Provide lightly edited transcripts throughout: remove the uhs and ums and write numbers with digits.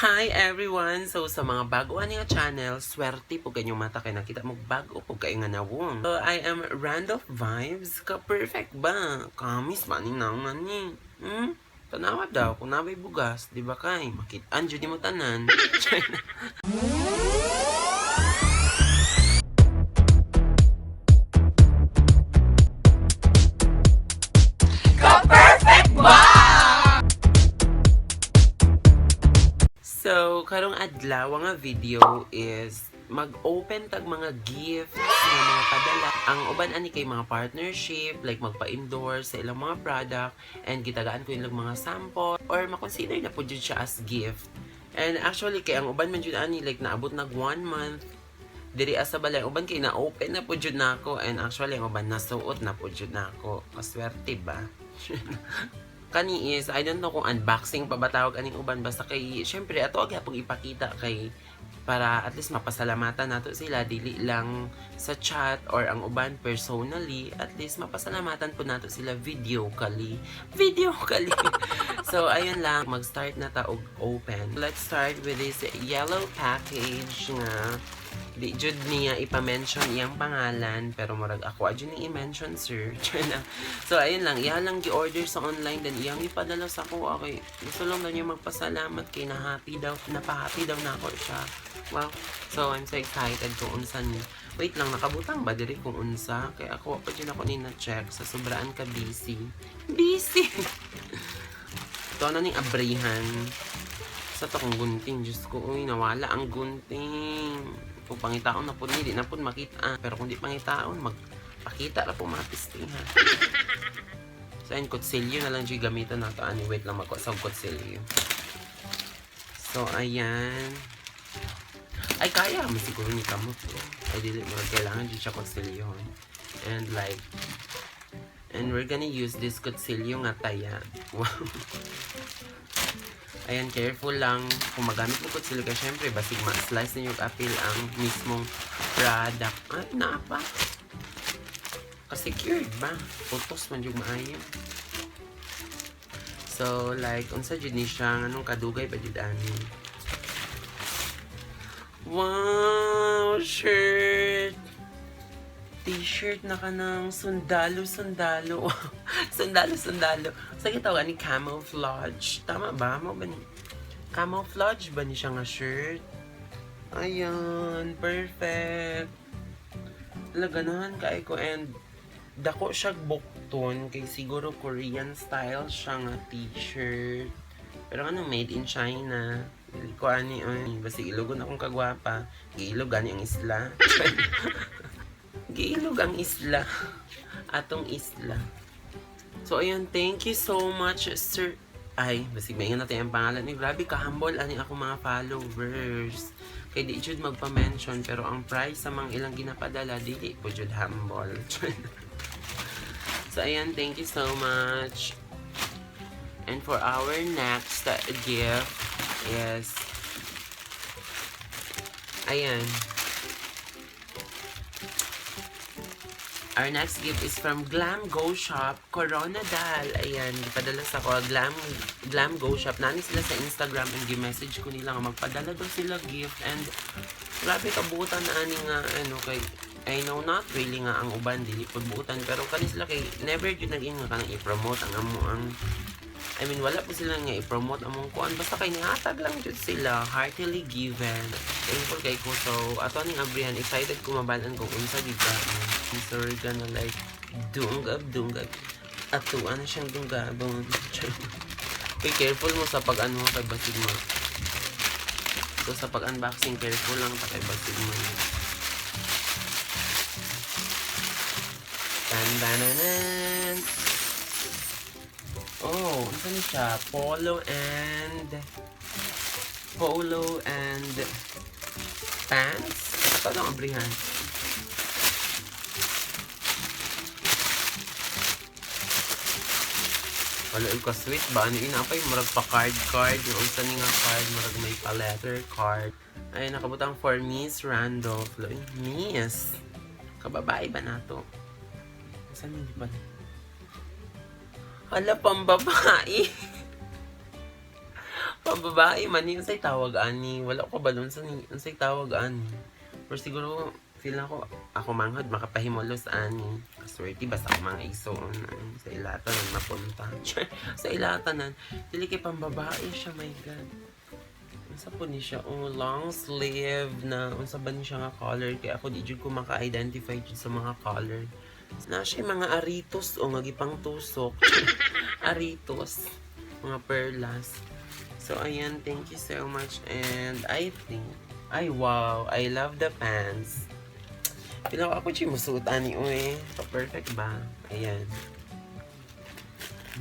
Hi everyone! So sa mga baguan nga channel, swerte po kanyong mata kay nakita mo bago po kayo nga nawong. So I am Randolph Vibes. Ka-perfect ba? Kamis ba ni naungan ni? Tanawa daw kung nabay bugas, di ba kay? Makitaan dyan mo tanan. So, karong adlaw nga video is mag-open tag mga gifts nga mga padala. Ang uban ani kay mga partnership, like magpa-endorse sa ilang mga product and gitagaan ko ilang mga sample or makonsider na po jud siya as gift. And actually kay ang uban man jud ani like naabot nag 1 month diri asa balay uban kay na-open na po jud nako and actually ang uban nasuot na po jud nako. Kaswerte ba? Kani is, I don't know kung unboxing pa ba tawag aning uban. Basta kay, syempre, ato agapong ipakita kay para at least mapasalamatan nato sila. Dili lang sa chat or ang uban personally. At least mapasalamatan po nato sila video kali. So, ayun lang. Mag-start na ta og open. Let's start with this yellow package nga. Di jud niya ipa-mention iyang pangalan pero murag ako adyo ni i-mention sir. So ayun lang, iya lang gi-order sa online then iyang ipadala sa ko. Okay, gusto lang na niya magpasalamat kay na-happy daw, napahappy daw na ako siya. Wow. So I'm so excited kung unsa ni. Wait lang, nakabutang ba diri kung unsa? Kay ako pa dyan ako ni na-check sa sobraan ka busy. Ito na ning abrihan. Sa to kong gunting, Diyos ko, uy, nawala ang gunting. Kung pangitaon na po, hindi na po makita. Pero kung di pangitaon, magpakita na po mapistihan. So, ayun, kutsilyo na lang dyan gamitan na ito. Wait lang, magkot sa kutsilyo. So, ayan. Ay, kaya mo siguro ni kamot. Ay, dili mo, kailangan dyan siya kutsilyo. And we're gonna use this kutsilyo nga taya. Wow. Ayan, careful lang. Kung magamit mo kutsilyo ka, syempre, basig ma-slice na yung apil ang mismong product. Ay, naapa. Ka-secured ba? Putos man yung maayo. So, like, unsa dyan ni siya, anong kadugay pa dyan ani. Wow! Shirt! T-shirt na ka ng sundalo. Sundalo. Sa gitawa ni camouflage. Tama ba? Camouflage ba ni siya nga shirt? Ayan. Perfect. Laganahan ka ko and dako siya bukton kay siguro Korean style siya nga t-shirt. Pero ano, made in China. Dili ko ani, basta ilugon akong kagwapa. Giilog gani ang isla. Giilog ang isla. Atong isla. So, ayun. Thank you so much, sir. Ay, basig maingan natin ang pangalan. Grabe, kahambol ani ako mga followers. Kaya di jud magpa-mention. Pero ang price sa mga ilang ginapadala, dili po jud humble. So, ayan. Thank you so much. And for our next gift is ayan. Our next gift is from Glam Go Shop, Corona Dal. Ayan, ipadala sa ko, Glam Go Shop. Nani sila sa Instagram and gi-message ko nila nga magpadala daw sila gift. And grabe kabutan na ani nga, kay, I know not really nga ang uban, dili po buutan. Pero kani sila kay, never yun nag-in nga kanang i-promote wala po sila nga i-promote among kuan. Basta kay nihatag lang dyan sila, heartily given. Thankful kay ko. So, ato aning abrihan, excited ko mabalan kung unsa giga. So, we're gonna like, dunggab. Ato, ano siyang dunggabon. Be careful mo sa pag-ano kay basig mo. So, sa pag-unboxing, careful lang ta kay basig mo. Tan-bananan! Oh, ano na siya? Polo and pants? Ito lang abrihan. Wala yung ka-sweet ba? Ano inapay? Marag pa card. Yung unsa ni nga card. Marag may pa-letter card. Ay, nakabutang for Miss Randolph. Miss! Kababae ba na to? Saan hindi ba? Hala, pang babae. Pambabae man ni unsay tawag ani. Wala ko balon sa ni unsay tawag ani. Pero siguro feel ako manghod makapahimulos ani. Swerte basta ako mga igsoon sa ilatanan mapunta. Sa ilatanan dili kay pambabae siya, my god. Unsa po ni siya? Oh, long sleeve na unsa ba ni siya nga color kay ako di jud ko maka-identify jud sa mga color. Na siya mga aritos o nga gipang tusok. Aritos, mga perlas. So ayan, thank you so much and I think ay wow, I love the pants. Pila ako siya musuot ani uy. Perfect ba? Ayan.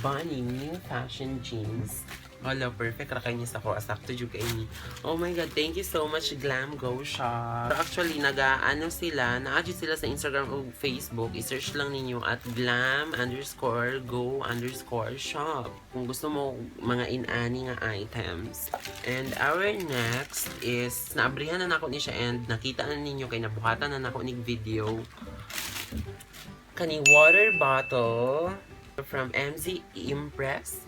Bunny new fashion jeans. Hello, perfect ra kay niya sa ko asakto jud kay ni. Oh my god, thank you so much Glam Go Shop. Actually naga-ano sila, naa-add sila sa Instagram o Facebook. I-search lang ninyo at glam_go_shop kung gusto mo mga inani nga items. And our next is naabrihan na nako ni siya and nakita na ninyo kay nabuhatan na nako nig video. Kaning water bottle from MZ Impress.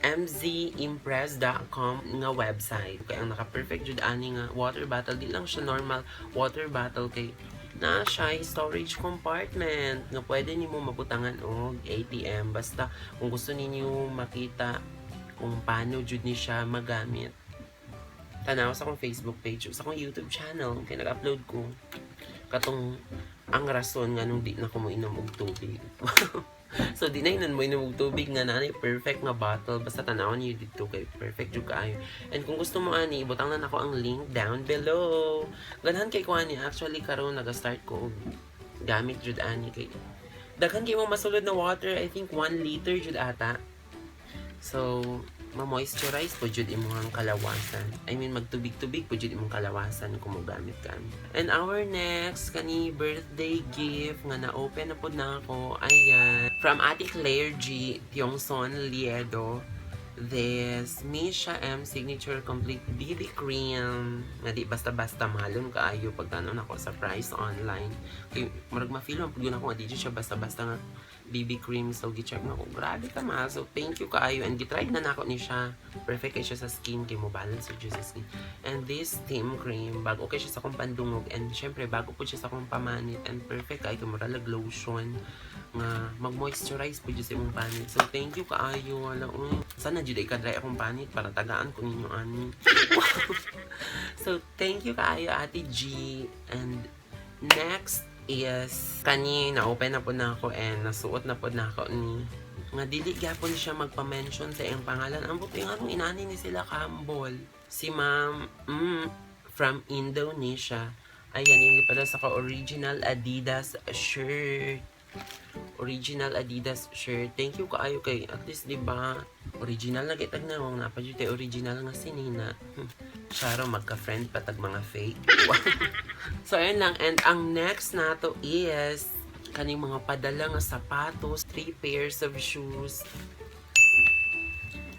mzimpress.com nga website. Kaya ang naka-perfect jud ani nga water bottle. Di lang siya normal water bottle kay na siya storage compartment nga pwede nimo mabutangan og ATM basta kung gusto ninyo makita kung paano jud ni siya magamit. Tanaw sa akong Facebook page, sa akong YouTube channel kay nag-upload ko katong ang rason nga nung di na ko mo inom og tubig. So di na yun mo inom og tubig nga nanay perfect nga bottle basta tanawon niyo dito kay perfect jud kaayo. And kung gusto mo ani ibutang na nako ang link down below. Ganahan kay ko ani actually karon naga-start ko og gamit jud ani kay daghan kay mo masulod na water, I think 1 liter jud ata. So ma-moisturize po jud imong kalawasan. I mean magtubig-tubig po jud imong kalawasan kung mo gamit ka. And our next kani birthday gift nga na-open na pod na ako. Ayan. From Ate Claire G. Tiongson Liedo. This Misha M Signature Complete BB Cream. Nga di basta-basta mahalon kaayo pagtanon ako sa price online. Kay murag ma-feel mo pud ako nga di siya basta-basta nga BB cream. So gi-check na ko. Grabe ka ma. So thank you kaayo and gi-try na nako ni siya. Perfect kay siya sa skin kay mo balance jud sa skin. And this steam cream bago kay siya sa kong pandungog and syempre bago po siya sa kong pamanit and perfect kay kay muralag lotion nga mag-moisturize po jud sa imong panit. So thank you kaayo wala sana jud ay kadry akong panit para tagaan ko ninyo ani. So thank you kaayo Ate G. And next is kani na-open na po na ako and nasuot na po na ako ni nga dili gyapon siya magpa-mention sa iyang pangalan. Ang buti nga nung inani ni sila kambol. Si Ma'am from Indonesia. Ayan yung ipadala sa ko original Adidas shirt. Original Adidas shirt. Thank you kaayo kay at least di ba original na kitag na wong napadyo tay original nga sinina. Sharo magka-friend patag mga fake. So ayun lang and ang next nato is kaning mga padala nga sapatos, 3 pairs of shoes.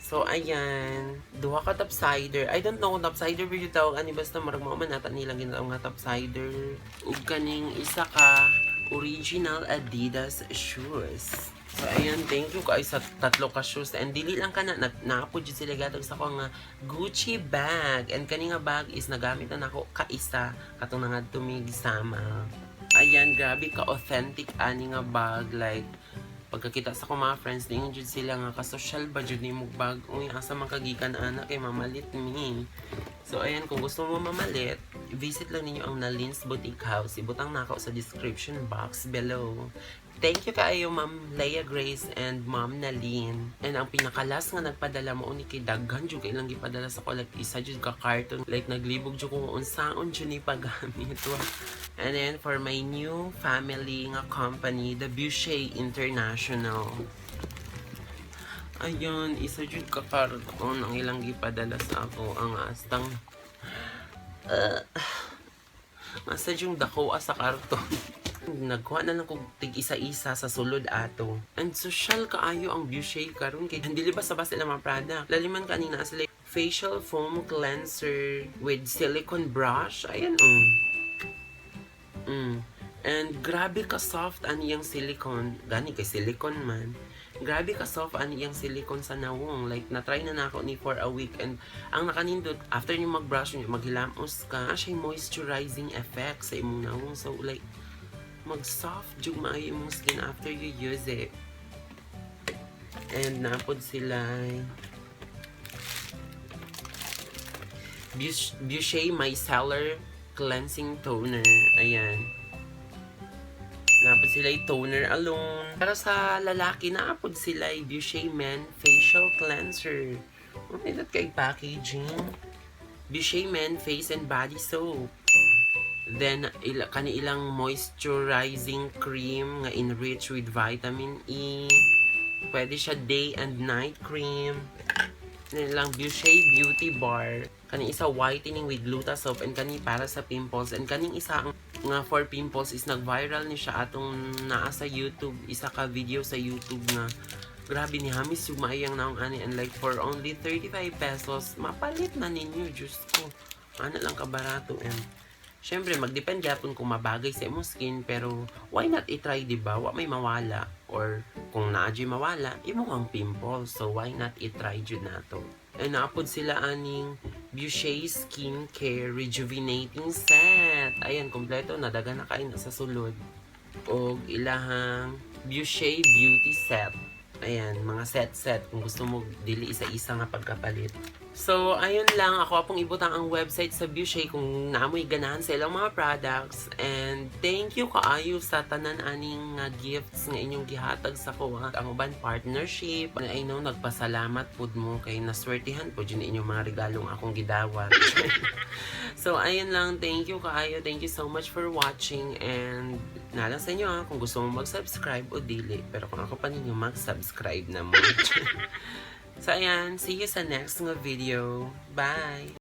So ayan, duha ka topsider. I don't know kung topsider ba yung tawag ani basta marag mo man nata nilang ginatawag nga topsider. Ug kaning isa ka original Adidas shoes. So ayan, thank you kay sa tatlo ka shoes and dili lang kana naapod jud sila gatag sa ko nga Gucci bag and kani nga bag is nagamit na nako kaisa katong nangadto mi gisama. Ayan, grabe ka authentic ani nga bag like pagkakita sa ko mga friends din jud sila nga ka-social ba jud nimo bag uy asa man kagikan ana kay mamalit mi. So ayan, kung gusto mo mamalit visit lang ninyo ang Nalins Boutique House. Ibutang na ako sa description box below. Thank you kaayo Ma'am Leia Grace and Ma'am Nalin. And ang pinakalas nga nagpadala mo ni kay daghan jud kay ilang gipadala sa ko like isa jud ka carton like naglibog jud ko unsaon jud ni pagamit. And then for my new family nga company, the Boucher International. Ayun, isa jud ka karton ang ilang gipadala sa ako ang astang masa yung dako sa karton. Nagkuha na lang kong tig isa-isa sa sulod ato. And social kaayo ang Boucher karon kay dili basta-basta lang mga product. Laliman kanina sila facial foam cleanser with silicone brush. Ayan And grabe ka soft ani yung silicone. Gani kay silicone man. grabe ka soft ani yung silicone sa nawong. Like, na-try na nako ni for a week. And ang nakanindot, after nyo mag-brush nyo, maghilamos ka, siya moisturizing effect sa imong nawong. So, like, mag-soft jug maayo imong skin after you use it. And napod sila Boucher Micellar Cleansing Toner. Ayan. Napod sila toner alone. Para sa lalaki, naapod sila Boucher Men Facial Cleanser. Okay, that kay packaging. Boucher Men Face and Body Soap. Then, kanilang moisturizing cream nga enriched with vitamin E. Pwede siya day and night cream. Nilang Boucher Beauty Bar. Kani isa whitening with gluta soap and kani para sa pimples. And kaning isa nga for pimples is nag-viral ni siya atong naa sa YouTube. Isa ka video sa YouTube nga grabe ni Hamis yung maayang naong ani. And like for only 35 pesos, mapalit na ninyo. Diyos ko. Ano lang kabarato. And syempre, magdepende yapon kung mabagay sa imong skin, pero why not i-try, diba? Wa may mawala. Or kung naadyo mawala, imo ang pimple. So, why not i-try jud nato? And naapod sila aning Boucher Skin Care Rejuvenating Set. Ayan, kompleto. Nadaga na kain sa sulod. O ilahang Boucher Beauty Set. Ayan, mga set-set. Kung gusto mo dili isa-isa nga pagkapalit. So, ayun lang. Ako apong ibutang ang website sa Boucher kung naamoy ganahan sa ilang mga products. And thank you kaayo sa tanan aning gifts nga inyong gihatag sa ko. Ang uban partnership. I know, nagpasalamat pud mo kay naswertihan po dyan inyong mga regalong akong gidawat. So, ayun lang. Thank you kaayo. Thank you so much for watching. And nalang sa inyo kung gusto mo mag-subscribe o dili. Pero kung ako pa ninyo mag-subscribe na mo. So, ayan. See you sa next nga video. Bye!